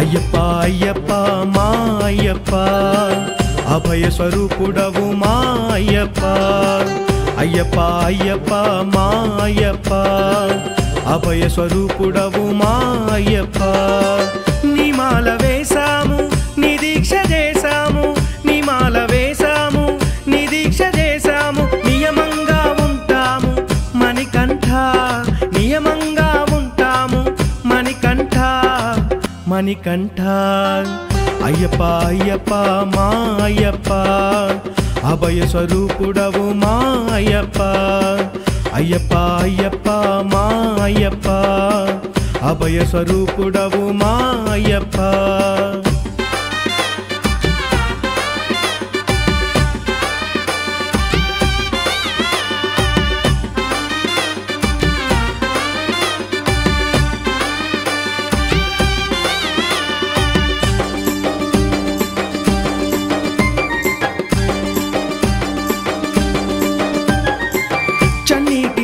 అయ్యప్ప అయ్యప్ప మా అయ్యప్ప అభయ స్వరూపుడవు మా అయ్యప్ప అయ్యప్ప అయ్యప్ప మా అయ్యప్ప అభయ స్వరూపుడవు మా అయ్యప్ప నీ మాల వేసాము నీ దీక్ష చేసాము నీ మాల వేసాము నీ దీక్ష చేసాము నియమంగా ఉంటాము మణికంఠ నియమంగా ఉంటాము మణికంఠ మణికంఠ అయ్యప్ప అయ్యప్ప మా అయ్యప్ప అభయ స్వరూపుడవు మా అయ్యప్ప అయ్యప్ప అయ్యప్ప మా అయ్యప్ప అభయ స్వరూపుడవు మా అయ్యప్ప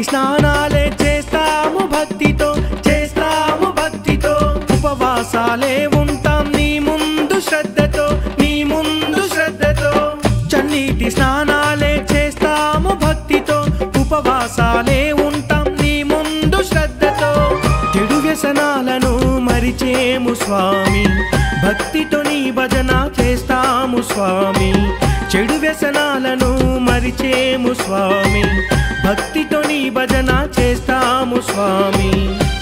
స్నానాలే చేస్తాము భక్తితో ఉపవాసాలే ఉంటాం నీ ముందు శ్రద్ధతో చన్నీటి స్నానాలే చేస్తాము భక్తితో ఉపవాసాలే ఉంటాం నీ ముందు శ్రద్ధతో చెడు వ్యసనాలను మరిచేము స్వామి భక్తితో నీ భజన చేస్తాము స్వామి చెడు వ్యసనాలను మరిచేము స్వామి భక్తితో నీ భజన చేస్తాము స్వామి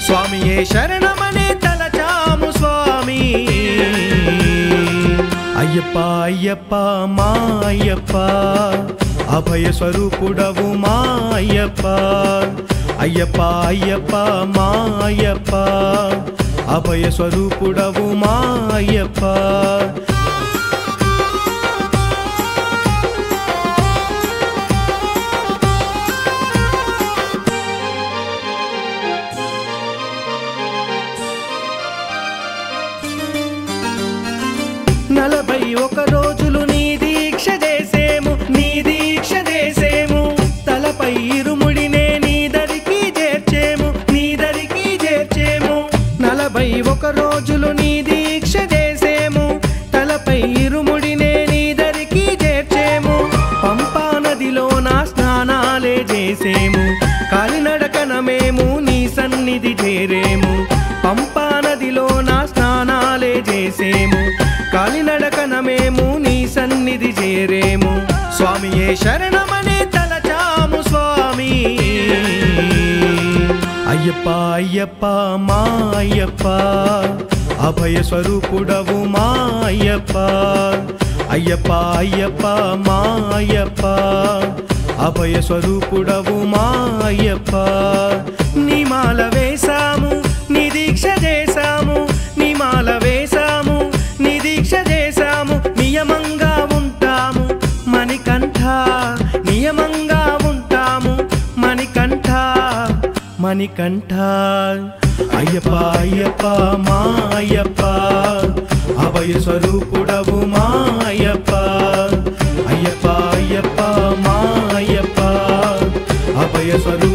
స్వామియే శరణమనే తలచాము స్వామి అయ్యప్ప అయ్యప్ప మా అయ్యప్ప అభయ స్వరూపుడవు మా అయ్యప్ప అయ్యప్ప అయ్యప్ప మా అయ్యప్ప అభయ స్వరూపుడవు మా అయ్యప్ప నలభై ఒక రోజులు నీ దీక్ష చేసేము తలపై ఇరుముడినే నీ దరికి చేర్చేము 41 రోజులు నీ దీక్ష చేసేము తలపై ఇరుముడినే నీ దరికి చేర్చేము పంపా నదిలో నా స్నానాలే చేసేము కాలినడకన మేము నీ సన్నిధి చేరేము పంపా నదిలో నా స్నానాలే చేసేము కాలినడకన మేము నీ సన్నిధి చేరేము స్వామియే శరణమనే తలచాము స్వామి అయ్యప్ప అయ్యప్ప మా అయ్యప్ప అభయ స్వరూపుడవు మా అయ్యప్ప అయ్యప్ప అయ్యప్ప మా అయ్యప్ప అభయ స్వరూపుడవు మా అయ్యప్ప నీ మాల వేసాము నీ దీక్ష చేసాము నీ మాల వేసాము నీ దీక్ష చేసాము నియమంగా ఉంటాము మణికంఠ నియమంగా ఉంటాము మణికంఠ మణికంఠ అయ్యప్ప అయ్యప్ప మా అయ్యప్ప అభయ స్వరూపుడవు మా అయ్యప్ప అయ్యప్ప అయ్యప్ప మా అయ్యప్ప అభయ స్వరూపు